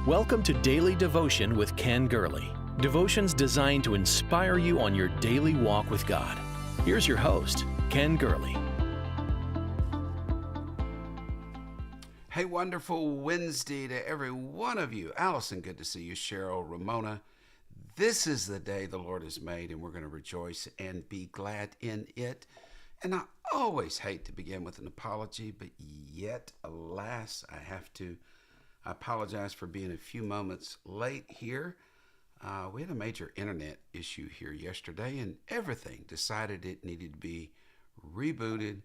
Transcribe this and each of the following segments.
Welcome to Daily Devotion with Ken Gurley. Devotions designed to inspire you on your daily walk with God. Here's your host, Ken Gurley. Hey, wonderful Wednesday to every one of you. Allison, good to see you. Cheryl, Ramona. This is the day the Lord has made, and we're going to rejoice and be glad in it. And I always hate to begin with an apology, but yet, alas, I have to. I apologize for being a few moments late here. We had a major internet issue here yesterday, and everything decided it needed to be rebooted,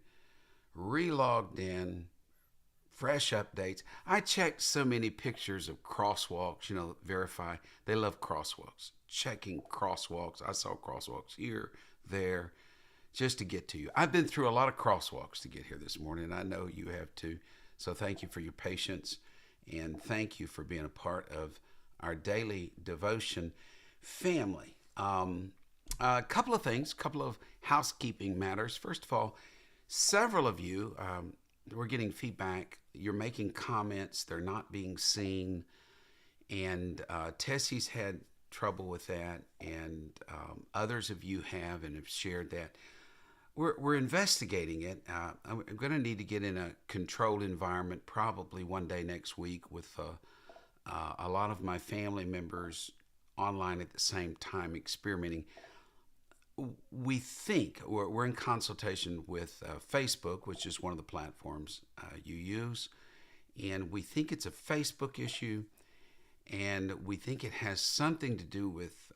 relogged in, fresh updates. I checked so many pictures of crosswalks, verify. They love crosswalks. Checking crosswalks. I saw crosswalks here, there, just to get to you. I've been through a lot of crosswalks to get here this morning, and I know you have too. So thank you for your patience. And thank you for being a part of our daily devotion family. A couple of things, couple of housekeeping matters. First of all, several of you, we're getting feedback. You're making comments. They're not being seen. And Tessie's had trouble with that. And others of you have and have shared that. We're investigating it. I'm going to need to get in a controlled environment probably one day next week with a lot of my family members online at the same time experimenting. We think we're in consultation with Facebook, which is one of the platforms you use, and we think it's a Facebook issue, and we think it has something to do with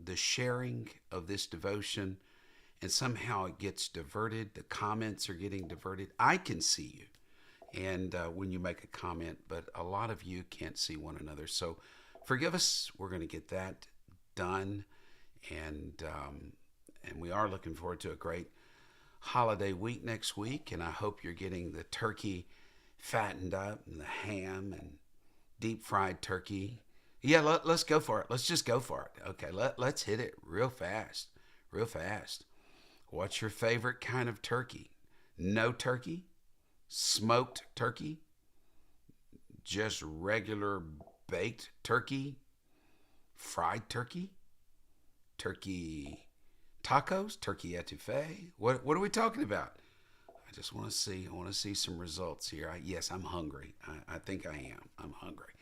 the sharing of this devotion. And somehow it gets diverted. The comments are getting diverted. I can see you and when you make a comment, but a lot of you can't see one another. So forgive us. We're going to get that done. And we are looking forward to a great holiday week next week. And I hope you're getting the turkey fattened up and the ham and deep fried turkey. Yeah, let's go for it. Let's just go for it. Okay, let's hit it real fast, real fast. What's your favorite kind of turkey? No turkey? Smoked turkey? Just regular baked turkey? Fried turkey? Turkey tacos? Turkey etouffee? What are we talking about? I just want to see. I want to see some results here. Yes, I'm hungry. I think I am. I'm hungry.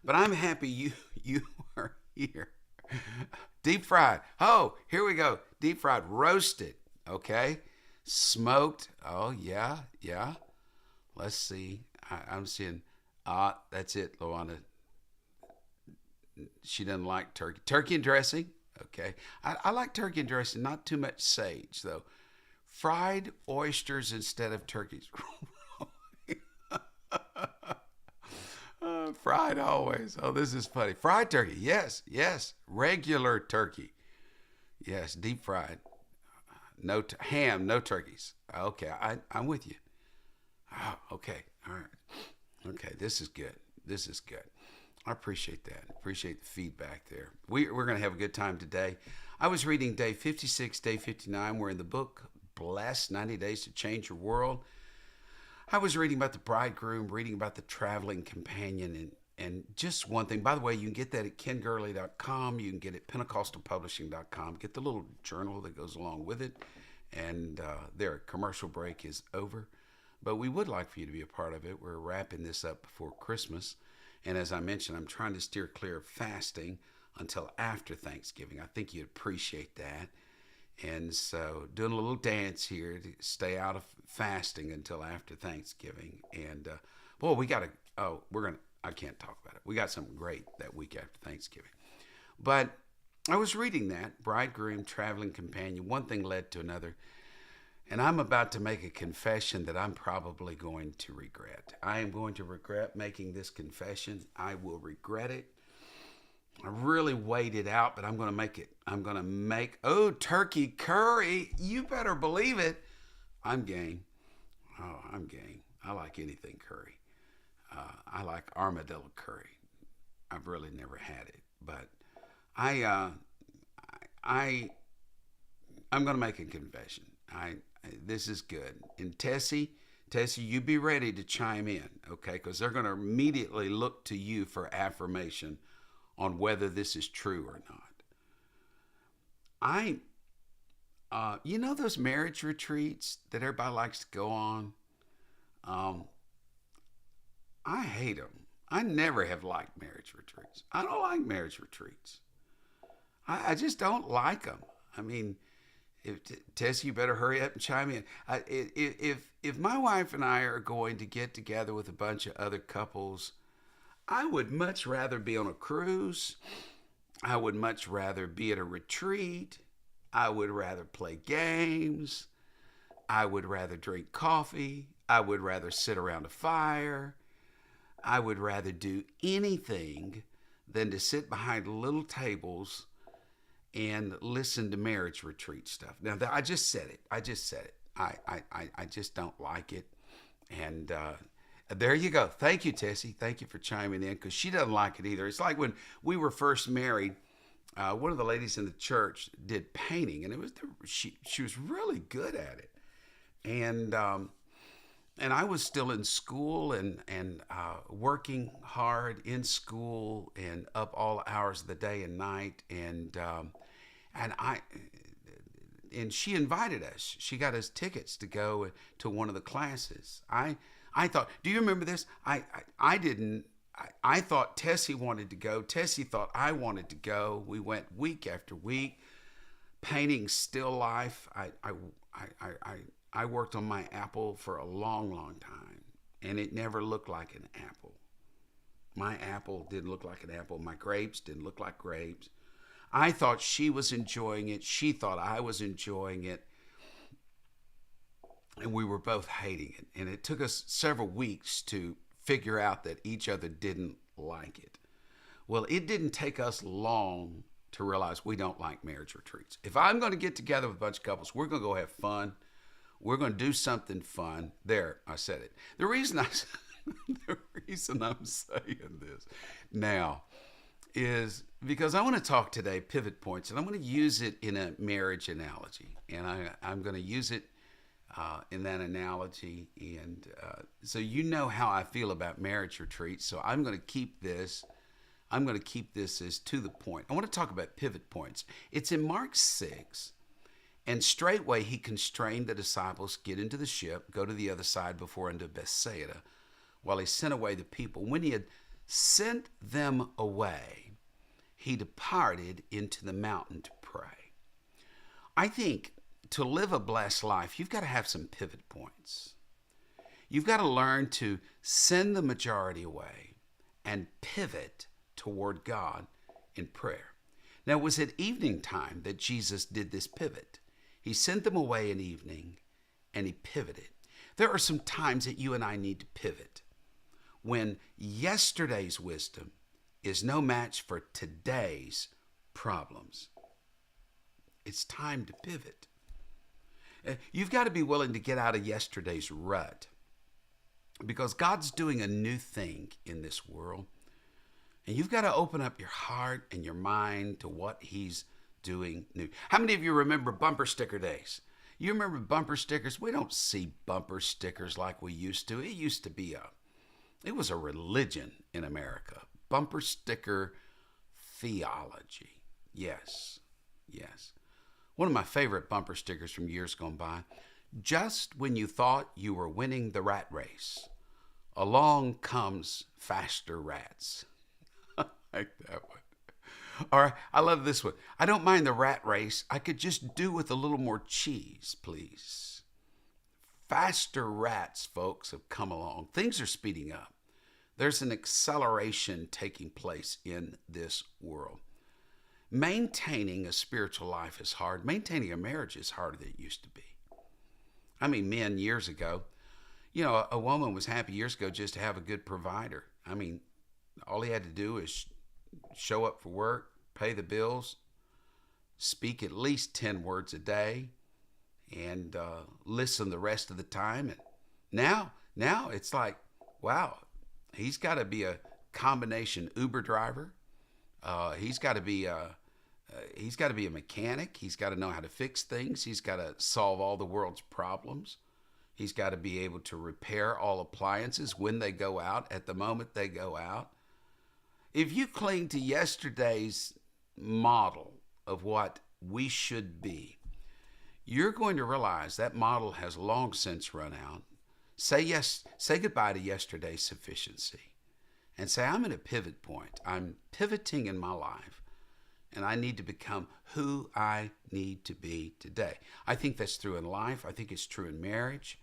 But I'm happy you are here. Deep fried. Oh, here we go. Deep fried, roasted. Okay, smoked. Oh, yeah. Let's see. I'm seeing, that's it, Luana. She doesn't like turkey. Turkey and dressing. Okay. I like turkey and dressing, not too much sage, though. Fried oysters instead of turkeys. Fried always. Oh, this is funny. Fried turkey. Yes. Regular turkey. Yes, deep fried. No ham, no turkeys. Okay, I'm with you. Oh, okay, all right. Okay, this is good. I appreciate that. Appreciate the feedback there. We're going to have a good time today. I was reading day 56, day 59. We're in the book, Blessed, 90 Days to Change Your World. I was reading about the bridegroom, reading about the traveling companion, and just one thing. By the way, you can get that at kengurley.com. You can get it at pentecostalpublishing.com. Get the little journal that goes along with it. And their commercial break is over. But we would like for you to be a part of it. We're wrapping this up before Christmas. And as I mentioned, I'm trying to steer clear of fasting until after Thanksgiving. I think you'd appreciate that. And so doing a little dance here to stay out of fasting until after Thanksgiving. And boy, I can't talk about it. We got something great that week after Thanksgiving. But I was reading that, bridegroom, traveling companion, one thing led to another. And I'm about to make a confession that I'm probably going to regret. I am going to regret making this confession. I will regret it. I really weighed it out, but I'm going to make it. Turkey curry. You better believe it. I'm game. Oh, I'm game. I like anything curry. I like armadillo curry. I've really never had it, but I'm going to make a confession. This is good. And Tessie, Tessie, you be ready to chime in, okay? Because they're going to immediately look to you for affirmation on whether this is true or not. You know those marriage retreats that everybody likes to go on? I hate them. I never have liked marriage retreats. I don't like marriage retreats. I just don't like them. I mean, Tess, you better hurry up and chime in. If my wife and I are going to get together with a bunch of other couples, I would much rather be on a cruise. I would much rather be at a retreat. I would rather play games. I would rather drink coffee. I would rather sit around a fire. I would rather do anything than to sit behind little tables and listen to marriage retreat stuff. Now, I just said it. I just don't like it. And there you go. Thank you, Tessie. Thank you for chiming in, because she doesn't like it either. It's like when we were first married, one of the ladies in the church did painting, and she was really good at it. And I was still in school and working hard in school and up all hours of the day and night. And she invited us. She got us tickets to go to one of the classes. I thought, do you remember this? I didn't. I thought Tessie wanted to go. Tessie thought I wanted to go. We went week after week, painting still life. I worked on my apple for a long, long time, and it never looked like an apple. My apple didn't look like an apple. My grapes didn't look like grapes. I thought she was enjoying it. She thought I was enjoying it. And we were both hating it. And it took us several weeks to figure out that each other didn't like it. Well, it didn't take us long to realize we don't like marriage retreats. If I'm going to get together with a bunch of couples, we're going to go have fun. We're going to do something fun. There, I said it. The reason I'm saying this now is because I want to talk today pivot points, and I'm going to use it in a marriage analogy. And I'm going to use it in that analogy. And so you know how I feel about marriage retreats. So I'm going to keep this as to the point. I want to talk about pivot points. It's in Mark 6. And straightway he constrained the disciples, get into the ship, go to the other side before unto Bethsaida, while he sent away the people. When he had sent them away, he departed into the mountain to pray. I think to live a blessed life, you've got to have some pivot points. You've got to learn to send the majority away and pivot toward God in prayer. Now, it was at evening time that Jesus did this pivot. He sent them away in evening, and he pivoted. There are some times that you and I need to pivot. When yesterday's wisdom is no match for today's problems, it's time to pivot. You've got to be willing to get out of yesterday's rut, because God's doing a new thing in this world. And you've got to open up your heart and your mind to what he's doing new. How many of you remember bumper sticker days? You remember bumper stickers? We don't see bumper stickers like we used to. It used to be it was a religion in America. Bumper sticker theology. Yes. One of my favorite bumper stickers from years gone by. Just when you thought you were winning the rat race, along comes faster rats. I like that one. Or I love this one. I don't mind the rat race. I could just do with a little more cheese, please. Faster rats, folks, have come along. Things are speeding up. There's an acceleration taking place in this world. Maintaining a spiritual life is hard. Maintaining a marriage is harder than it used to be. I mean, men years ago, a woman was happy years ago just to have a good provider. I mean, all he had to do is show up for work, pay the bills, speak at least 10 words a day, and listen the rest of the time. And now it's like, wow, he's got to be a combination Uber driver. He's got to be a mechanic. He's got to know how to fix things. He's got to solve all the world's problems. He's got to be able to repair all appliances when they go out, at the moment they go out. If you cling to yesterday's model of what we should be, you're going to realize that model has long since run out. Say goodbye to yesterday's sufficiency and say, I'm at a pivot point. I'm pivoting in my life, and I need to become who I need to be today. I think that's true in life. I think it's true in marriage.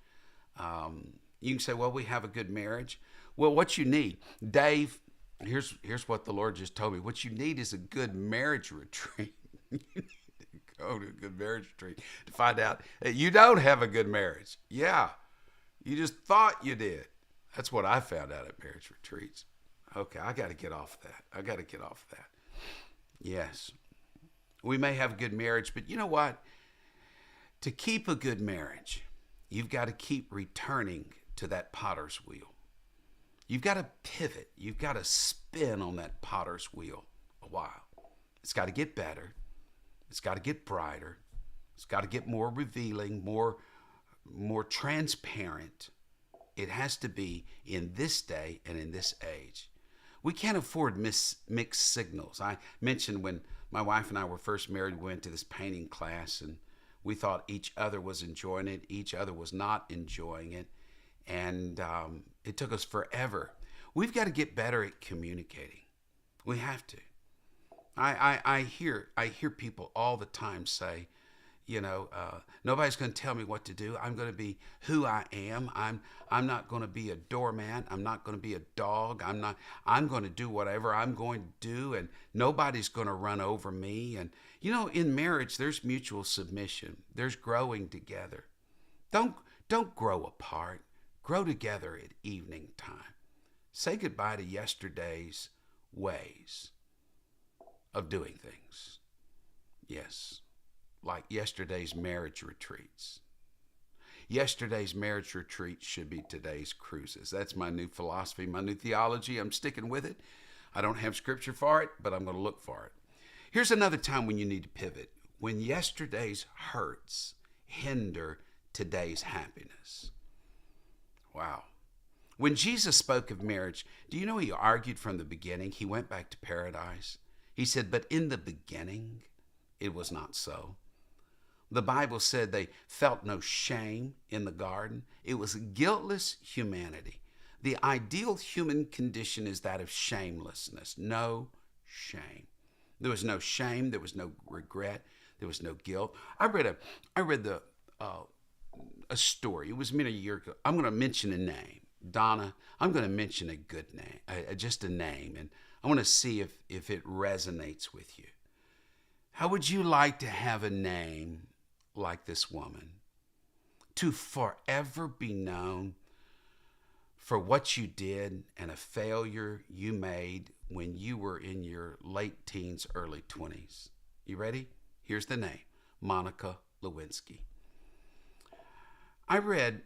You can say, well, we have a good marriage. Well, what you need, Dave, here's what the Lord just told me. What you need is a good marriage retreat. You need to go to a good marriage retreat to find out that you don't have a good marriage. Yeah, you just thought you did. That's what I found out at marriage retreats. Okay, I got to get off that. Yes, we may have a good marriage, but you know what? To keep a good marriage, you've got to keep returning to that potter's wheel. You've got to pivot. You've got to spin on that potter's wheel a while. It's got to get better. It's got to get brighter. It's got to get more revealing, more transparent. It has to be in this day and in this age. We can't afford mixed signals. I mentioned when my wife and I were first married, we went to this painting class, and we thought each other was enjoying it. Each other was not enjoying it. And it took us forever. We've got to get better at communicating. We have to. I hear people all the time say, nobody's going to tell me what to do. I'm going to be who I am. I'm not going to be a doormat. I'm not going to be a dog. I'm going to do whatever I'm going to do, and nobody's going to run over me. And in marriage, there's mutual submission. There's growing together. Don't grow apart. Grow together at evening time. Say goodbye to yesterday's ways of doing things. Yes. Like yesterday's marriage retreats. Yesterday's marriage retreats should be today's cruises. That's my new philosophy, my new theology. I'm sticking with it. I don't have scripture for it, but I'm going to look for it. Here's another time when you need to pivot. When yesterday's hurts hinder today's happiness. Wow. When Jesus spoke of marriage, do you know he argued from the beginning? He went back to paradise. He said, but in the beginning, it was not so. The Bible said they felt no shame in the garden. It was guiltless humanity. The ideal human condition is that of shamelessness. No shame. There was no shame. There was no regret. There was no guilt. I read a story. It was many years ago. I'm going to mention a name. Donna, I'm going to mention a good name, just a name, and I want to see if it resonates with you. How would you like to have a name like this woman? To forever be known for what you did and a failure you made when you were in your late teens, early 20s. You ready? Here's the name, Monica Lewinsky. I read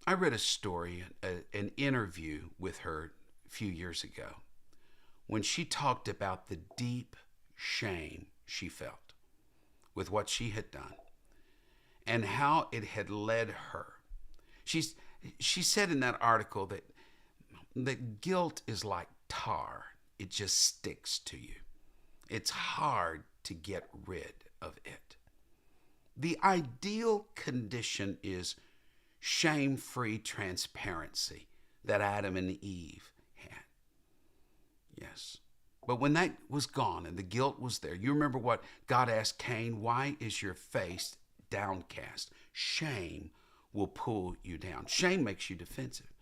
a story, an interview with her a few years ago when she talked about the deep shame she felt with what she had done and how it had led her. She said in that article that guilt is like tar. It just sticks to you. It's hard to get rid of it. The ideal condition is shame-free transparency that Adam and Eve had. Yes. But when that was gone and the guilt was there, you remember what God asked Cain, why is your face downcast? Shame will pull you down. Shame makes you defensive.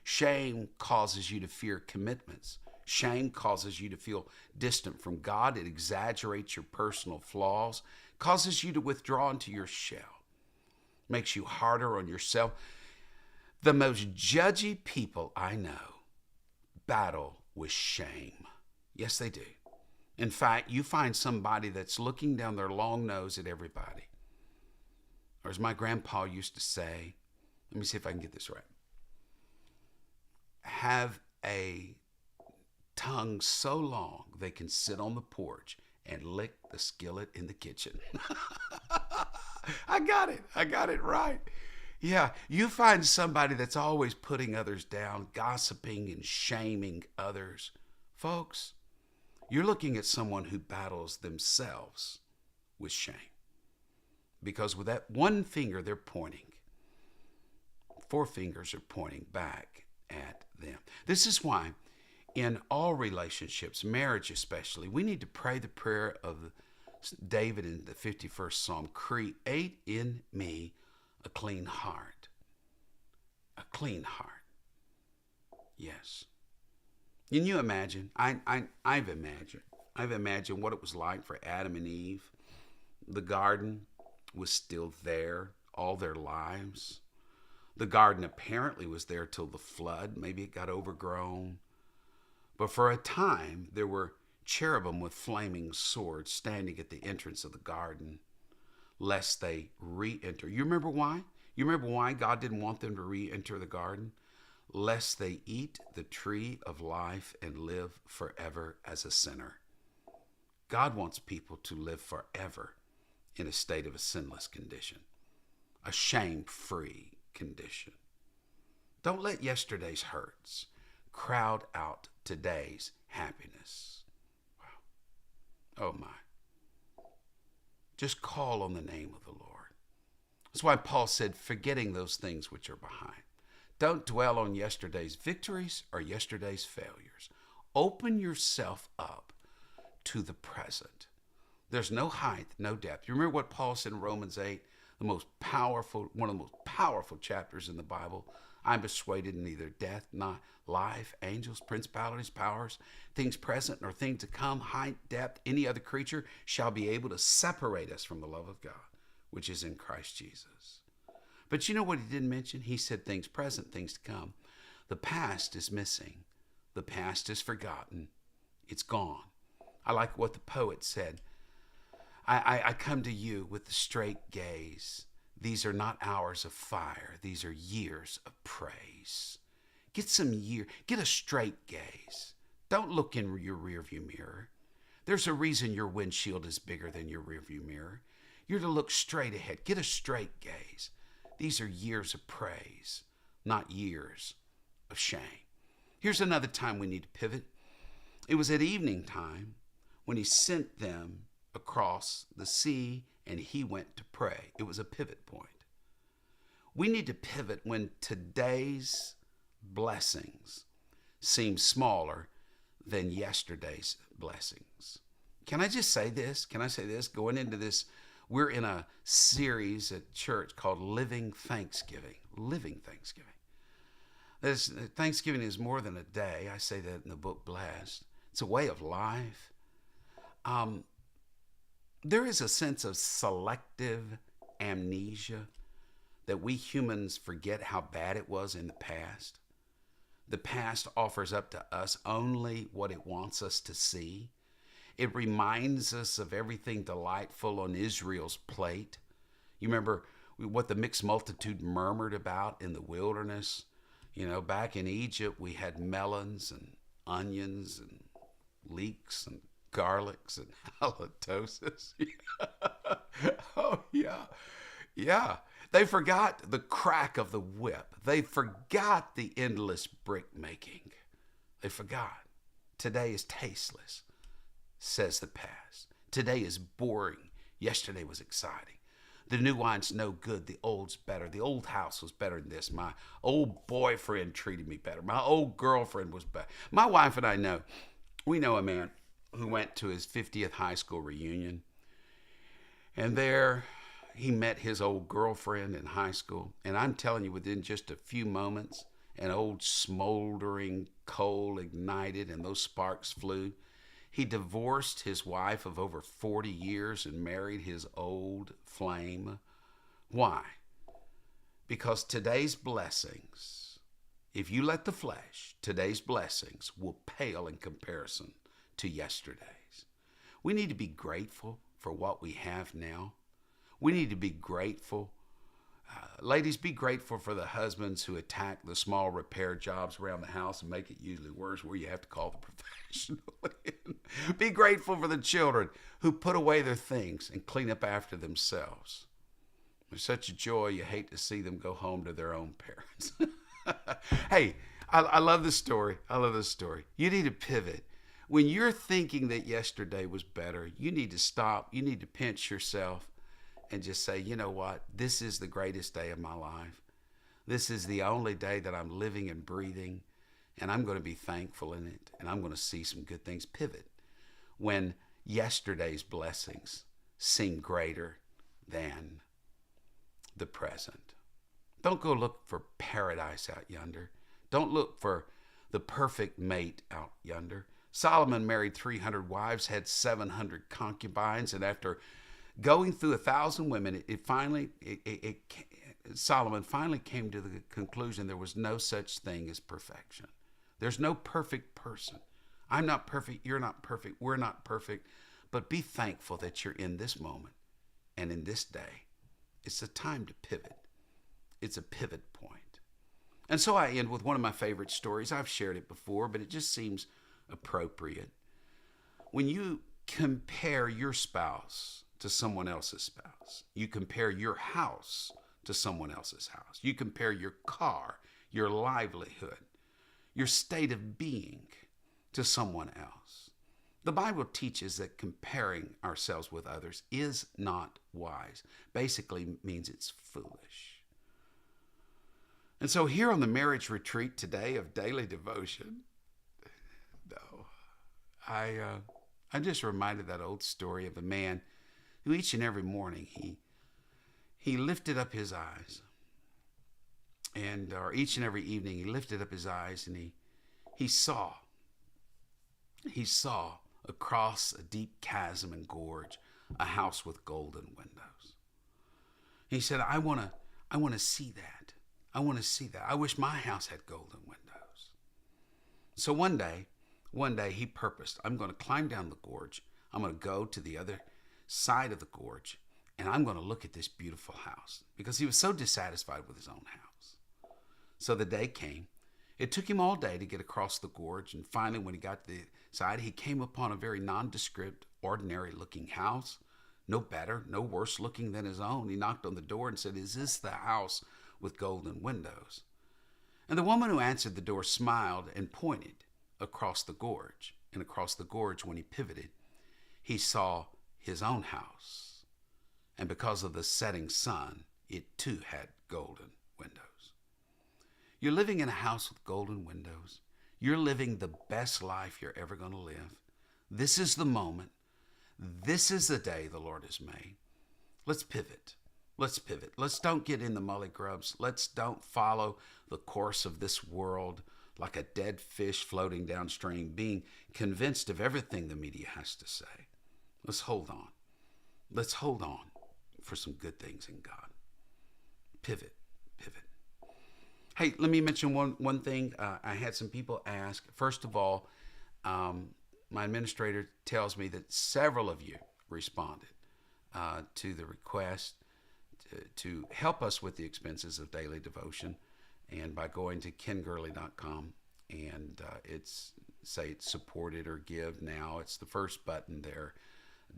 Shame causes you to fear commitments. Shame causes you to feel distant from God. It exaggerates your personal flaws, causes you to withdraw into your shell. Makes you harder on yourself. The most judgy people I know battle with shame. Yes, they do. In fact, you find somebody that's looking down their long nose at everybody. Or as my grandpa used to say, let me see if I can get this right. Have a tongue so long they can sit on the porch and lick the skillet in the kitchen. I got it right. Yeah, you find somebody that's always putting others down, gossiping and shaming others. Folks, you're looking at someone who battles themselves with shame. Because with that one finger they're pointing, four fingers are pointing back at them. This is why in all relationships, marriage especially, we need to pray the prayer of David in the 51st Psalm. Create in me a clean heart. A clean heart. Yes. Can you imagine? I've imagined what it was like for Adam and Eve. The garden was still there all their lives. The garden apparently was there till the flood. Maybe it got overgrown. But for a time, there were cherubim with flaming swords standing at the entrance of the garden, lest they re-enter. You remember why? You remember why God didn't want them to re-enter the garden? Lest they eat the tree of life and live forever as a sinner. God wants people to live forever in a state of a sinless condition, a shame-free condition. Don't let yesterday's hurts crowd out today's happiness. Wow. Oh my. Just call on the name of the Lord. That's why Paul said, forgetting those things which are behind. Don't dwell on yesterday's victories or yesterday's failures. Open yourself up to the present. There's no height, no depth. You remember what Paul said in Romans 8, one of the most powerful chapters in the Bible? I'm persuaded neither death, not life, angels, principalities, powers, things present nor things to come, height, depth, any other creature shall be able to separate us from the love of God, which is in Christ Jesus. But you know what he didn't mention? He said things present, things to come. The past is missing. The past is forgotten. It's gone. I like what the poet said. I come to you with the straight gaze. These are not hours of fire. These are years of praise. Get a straight gaze. Don't look in your rearview mirror. There's a reason your windshield is bigger than your rearview mirror. You're to look straight ahead. Get a straight gaze. These are years of praise, not years of shame. Here's another time we need to pivot. It was at evening time when he sent them across the sea and he went to pray. It was a pivot point. We need to pivot when today's blessings seem smaller than yesterday's blessings. Can I just say this? Can I say this? Going into this, we're in a series at church called Living Thanksgiving. Living Thanksgiving. Thanksgiving is more than a day. I say that in the book Blessed. It's a way of life. There is a sense of selective amnesia that we humans forget how bad it was in the past. The past offers up to us only what it wants us to see. It reminds us of everything delightful on Israel's plate. You remember what the mixed multitude murmured about in the wilderness? You know, back in Egypt, we had melons and onions and leeks and garlics and halitosis. Oh, yeah. Yeah. They forgot the crack of the whip. They forgot the endless brick making. They forgot. Today is tasteless, says the past. Today is boring. Yesterday was exciting. The new wine's no good. The old's better. The old house was better than this. My old boyfriend treated me better. My old girlfriend was better. My wife and I know. We know a man who went to his 50th high school reunion. And there he met his old girlfriend in high school. And I'm telling you, within just a few moments, an old smoldering coal ignited and those sparks flew. He divorced his wife of over 40 years and married his old flame. Why? Because today's blessings, if you let the flesh, today's blessings will pale in comparison to yesterday's. We need to be grateful for what we have now. We need to be grateful. Ladies, be grateful for the husbands who attack the small repair jobs around the house and make it usually worse, where you have to call the professional in. Be grateful for the children who put away their things and clean up after themselves. There's such a joy you hate to see them go home to their own parents. Hey, I love this story. I love this story. You need to pivot. When you're thinking that yesterday was better, you need to stop. You need to pinch yourself and just say, you know what? This is the greatest day of my life. This is the only day that I'm living and breathing, and I'm going to be thankful in it, and I'm going to see some good things. Pivot when yesterday's blessings seem greater than the present. Don't go look for paradise out yonder. Don't look for the perfect mate out yonder. Solomon married 300 wives, had 700 concubines, and after going through 1,000 women, Solomon finally came to the conclusion there was no such thing as perfection. There's no perfect person. I'm not perfect. You're not perfect. We're not perfect. But be thankful that you're in this moment and in this day. It's a time to pivot. It's a pivot point. And so I end with one of my favorite stories. I've shared it before, but it just seems appropriate. When you compare your spouse to someone else's spouse, you compare your house to someone else's house, you compare your car, your livelihood, your state of being to someone else. The Bible teaches that comparing ourselves with others is not wise. Basically means it's foolish. And so here on the marriage retreat today of daily devotion, I'm just reminded that old story of a man who each and every morning he lifted up his eyes, or each and every evening he lifted up his eyes and he saw across a deep chasm and gorge a house with golden windows. He said, I want to see that. I want to see that. I wish my house had golden windows. So one day he purposed, I'm going to climb down the gorge. I'm going to go to the other side of the gorge, and I'm going to look at this beautiful house, because he was so dissatisfied with his own house. So the day came. It took him all day to get across the gorge, and finally when he got to the side, he came upon a very nondescript, ordinary-looking house, no better, no worse looking than his own. He knocked on the door and said, is this the house with golden windows? And the woman who answered the door smiled and pointed across the gorge. And across the gorge, when he pivoted, he saw his own house. And because of the setting sun, it too had golden windows. You're living in a house with golden windows. You're living the best life you're ever going to live. This is the moment. This is the day the Lord has made. Let's pivot. Let's pivot. Let's don't get in the mully grubs. Let's don't follow the course of this world like a dead fish floating downstream, being convinced of everything the media has to say. Let's hold on. Let's hold on for some good things in God. Pivot. Hey, let me mention one thing. I had some people ask. First of all, my administrator tells me that several of you responded to the request to help us with the expenses of daily devotion, and by going to kengurley.com and it's supported or give now. It's the first button there,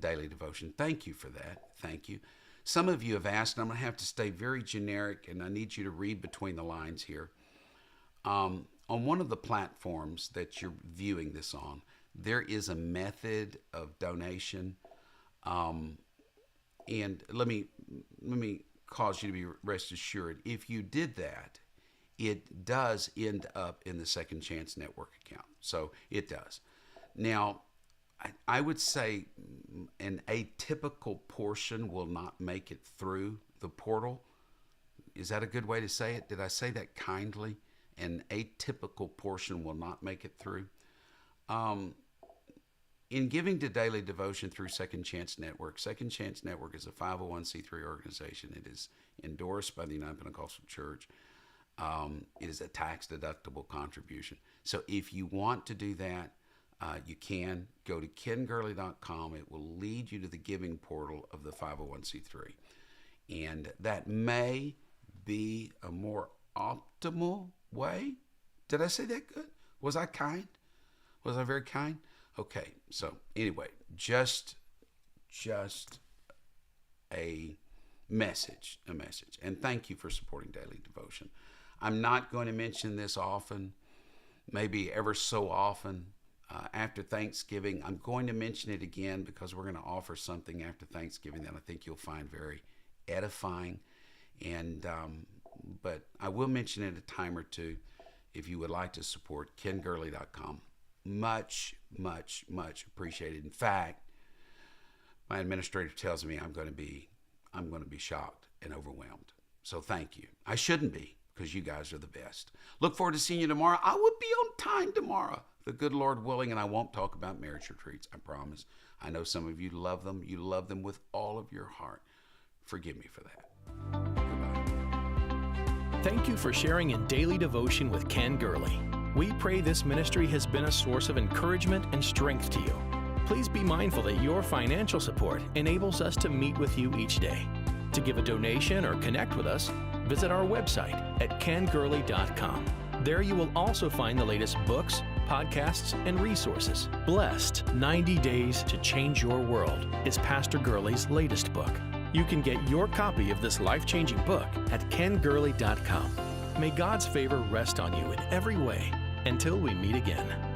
daily devotion. Thank you for that. Thank you. Some of you have asked, and I'm going to have to stay very generic, and I need you to read between the lines here. On one of the platforms that you're viewing this on, there is a method of donation. And let me cause you to be rest assured, if you did that, it does end up in the Second Chance Network account. So it does. Now, I would say an atypical portion will not make it through the portal. Is that a good way to say it? Did I say that kindly? An atypical portion will not make it through. In giving to daily devotion through Second Chance Network is a 501c3 organization. It is endorsed by the United Pentecostal Church. It is a tax-deductible contribution. So if you want to do that, you can go to kengurley.com. It will lead you to the giving portal of the 501c3. And that may be a more optimal way. Did I say that good? Was I kind? Was I very kind? Okay, so anyway, just a message. And thank you for supporting Daily Devotion. I'm not going to mention this often, maybe ever so often. After Thanksgiving, I'm going to mention it again because we're going to offer something after Thanksgiving that I think you'll find very edifying. And but I will mention it a time or two if you would like to support KenGurley.com. Much, much, much appreciated. In fact, my administrator tells me I'm going to be shocked and overwhelmed. So thank you. I shouldn't be, because you guys are the best. Look forward to seeing you tomorrow. I will be on time tomorrow, the good Lord willing, and I won't talk about marriage retreats, I promise. I know some of you love them. You love them with all of your heart. Forgive me for that. Goodbye. Thank you for sharing in Daily Devotion with Ken Gurley. We pray this ministry has been a source of encouragement and strength to you. Please be mindful that your financial support enables us to meet with you each day. To give a donation or connect with us, visit our website at kengurley.com. There you will also find the latest books, podcasts, and resources. Blessed 90 Days to Change Your World is Pastor Gurley's latest book. You can get your copy of this life-changing book at kengurley.com. May God's favor rest on you in every way. Until we meet again.